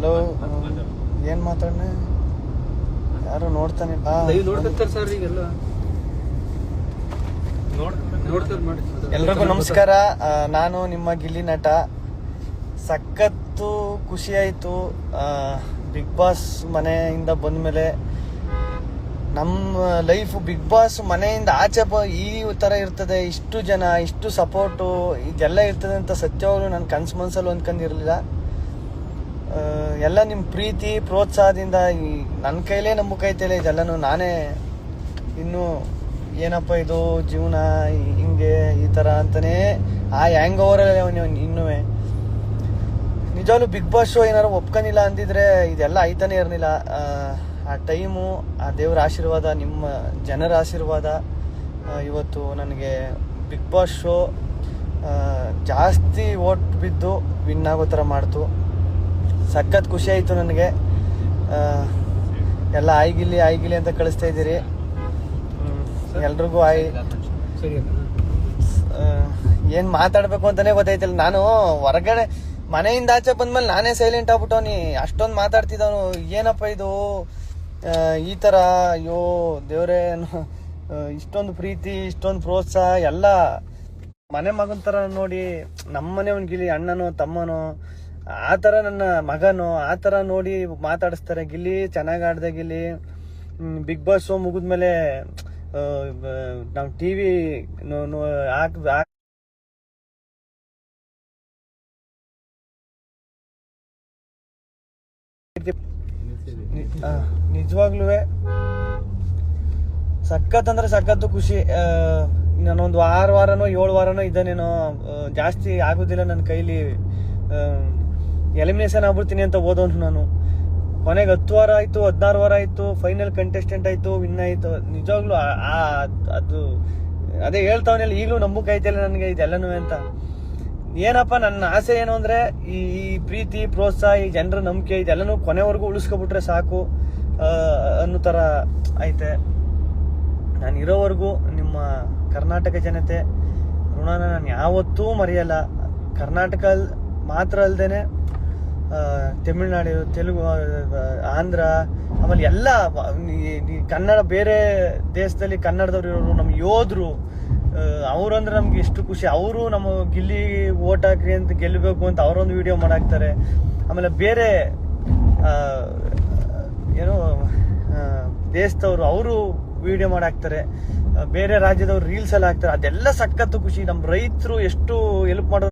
Hello, ಏನ್ ಮಾತಾಡ್ನೆ? ಯಾರು ನೋಡ್ತಾನೆ? ಎಲ್ರಿಗೂ ನಮಸ್ಕಾರ. ನಾನು ನಿಮ್ಮ ಗಿಲ್ಲಿ ನಟ. ಸಖತ್ತು ಖುಷಿ ಆಯ್ತು ಬಿಗ್ ಬಾಸ್ ಮನೆಯಿಂದ ಬಂದ್ಮೇಲೆ. ನಮ್ಮ ಲೈಫ್ ಬಿಗ್ ಬಾಸ್ ಮನೆಯಿಂದ ಆಚೆ ಈ ತರ ಇರ್ತದೆ, ಇಷ್ಟು ಜನ, ಇಷ್ಟು ಸಪೋರ್ಟು, ಇದೆಲ್ಲ ಇರ್ತದೆ ಅಂತ ಸತ್ಯವಾಗ್ಲೂ ನನ್ನ ಕನ್ಸು ಮನ್ಸಲ್ಲಿ ಅಂದ್ಕೊಂಡಿರಲಿಲ್ಲ. ಎಲ್ಲ ನಿಮ್ಮ ಪ್ರೀತಿ ಪ್ರೋತ್ಸಾಹದಿಂದ ನನ್ನ ಕೈಲೇ ನಂಬಕೈತಲ್ಲ ಇದೆಲ್ಲನೂ. ನಾನೇ ಇನ್ನೂ ಏನಪ್ಪ ಇದು ಜೀವನ ಹಿಂಗೆ ಈ ಥರ ಅಂತಲೇ ಆ ಹ್ಯಾಂಗ್ ಓವರಲ್ಲಿ ಇನ್ನೂ ನಿಜವಾಗ್ಲೂ ಬಿಗ್ ಬಾಸ್ ಶೋ ಏನಾರು ಒಪ್ಕೊಂಡಿಲ್ಲ ಅಂದಿದ್ರೆ ಇದೆಲ್ಲ ಆಯ್ತಾನೆ ಇರಲಿಲ್ಲ. ಆ ಟೈಮು, ಆ ದೇವ್ರ ಆಶೀರ್ವಾದ, ನಿಮ್ಮ ಜನರ ಆಶೀರ್ವಾದ ಇವತ್ತು ನನಗೆ ಬಿಗ್ ಬಾಸ್ ಶೋ ಜಾಸ್ತಿ ಓಟ್ ಬಿದ್ದು ವಿನ್ ಆಗೋ ಥರ ಮಾಡ್ತು. ಸಖತ್ ಖುಷಿ ಆಯಿತು ನನಗೆ. ಎಲ್ಲ ಆಯ್ಗಿಲಿ ಅಂತ ಕಳಿಸ್ತಾ ಇದ್ದೀರಿ. ಎಲ್ರಿಗೂ ಏನು ಮಾತಾಡಬೇಕು ಅಂತಲೇ ಗೊತ್ತಾಯ್ತಿಲ್ಲ. ನಾನು ಹೊರಗಡೆ ಮನೆಯಿಂದ ಆಚೆ ಬಂದ್ಮೇಲೆ ನಾನೇ ಸೈಲೆಂಟ್ ಆಗ್ಬಿಟ್ಟವನಿ. ಅಷ್ಟೊಂದು ಮಾತಾಡ್ತಿದ್ದವನು. ಏನಪ್ಪ ಇದು ಈ ಥರ, ಅಯ್ಯೋ ದೇವ್ರೇ, ಇಷ್ಟೊಂದು ಪ್ರೀತಿ, ಇಷ್ಟೊಂದು ಪ್ರೋತ್ಸಾಹ ಎಲ್ಲ ಮನೆ ಮಗನ ಥರ ನೋಡಿ. ನಮ್ಮನೆ ಒಂದು ಗಿಲ್ಲಿ ಅಣ್ಣನೋ ತಮ್ಮನೋ ಆ ಥರ, ನನ್ನ ಮಗನೋ ಆ ಥರ ನೋಡಿ ಮಾತಾಡಿಸ್ತಾರೆ. ಗಿಲ್ಲಿ ಚೆನ್ನಾಗಿ ಆಡ್ದೆ ಗಿಲ್ಲಿ. ಬಿಗ್ ಬಾಸ್ ಶೋ ಮುಗಿದ್ಮೇಲೆ ನಾವು ಟಿ ವಿ ನಿಜವಾಗ್ಲೂ ಸಖತ್ ಅಂದ್ರೆ ಸಖತ್ತು ಖುಷಿ. ನಾನೊಂದು 6 ವಾರನೋ 7 ವಾರನೋ ಇದ್ದಾನೇನೋ, ಜಾಸ್ತಿ ಆಗೋದಿಲ್ಲ ನನ್ನ ಕೈಲಿ. ಎಲಿಮಿನೇಷನ್ ಆಗ್ಬಿಡ್ತೀನಿ ಅಂತ ಓದೋನು ನಾನು. ಕೊನೆಗೆ 10 ವಾರ ಆಯಿತು, 16 ವಾರ ಆಯಿತು, ಫೈನಲ್ ಕಂಟೆಸ್ಟೆಂಟ್ ಆಯಿತು, ವಿನ್ ಆಯಿತು. ನಿಜವಾಗ್ಲೂ ಅದು ಅದೇ ಹೇಳ್ತಾವನೆಲ್ಲ, ಈಗಲೂ ನಂಬಿಕೆ ಐತಿಲ್ಲ ನನಗೆ ಇದೆಲ್ಲನೂ ಅಂತ. ಏನಪ್ಪ ನನ್ನ ಆಸೆ ಏನು ಅಂದರೆ ಈ ಪ್ರೀತಿ ಪ್ರೋತ್ಸಾಹ, ಈ ಜನರ ನಂಬಿಕೆ ಇದೆಲ್ಲನೂ ಕೊನೆವರೆಗೂ ಉಳಿಸ್ಕೊಬಿಟ್ರೆ ಸಾಕು ಅನ್ನೋ ಥರ ಐತೆ. ನಾನು ಇರೋವರೆಗೂ ನಿಮ್ಮ ಕರ್ನಾಟಕ ಜನತೆ ಋಣನ ನಾನು ಯಾವತ್ತೂ ಮರೆಯಲ್ಲ. ಕರ್ನಾಟಕ ಮಾತ್ರ ಅಲ್ಲದೆ ತಮಿಳ್ನಾಡು, ತೆಲುಗು, ಆಂಧ್ರ, ಆಮೇಲೆ ಎಲ್ಲ ಕನ್ನಡ, ಬೇರೆ ದೇಶದಲ್ಲಿ ಕನ್ನಡದವ್ರು ಇರೋರು, ನಮ್ಮ ಯೋಧರು, ಅವ್ರಂದ್ರೆ ನಮ್ಗೆ ಎಷ್ಟು ಖುಷಿ. ಅವರು ನಮ್ಮ ಗಿಲ್ಲಿ ಓಟ್ ಹಾಕ್ರಿ ಅಂತ ಗೆಲ್ಲಬೇಕು ಅಂತ ಅವರೊಂದು ವಿಡಿಯೋ ಮಾಡಾಕ್ತಾರೆ. ಆಮೇಲೆ ಬೇರೆ ಏನೋ ದೇಶದವರು ಅವರು ವಿಡಿಯೋ ಮಾಡಾಕ್ತಾರೆ. ಬೇರೆ ರಾಜ್ಯದವ್ರು ರೀಲ್ಸ್ ಎಲ್ಲ ಹಾಕ್ತಾರೆ. ಅದೆಲ್ಲ ಸಖತ್ತು ಖುಷಿ. ನಮ್ಮ ರೈತರು ಎಷ್ಟು ಹೆಲ್ಪ್ ಮಾಡೋದು.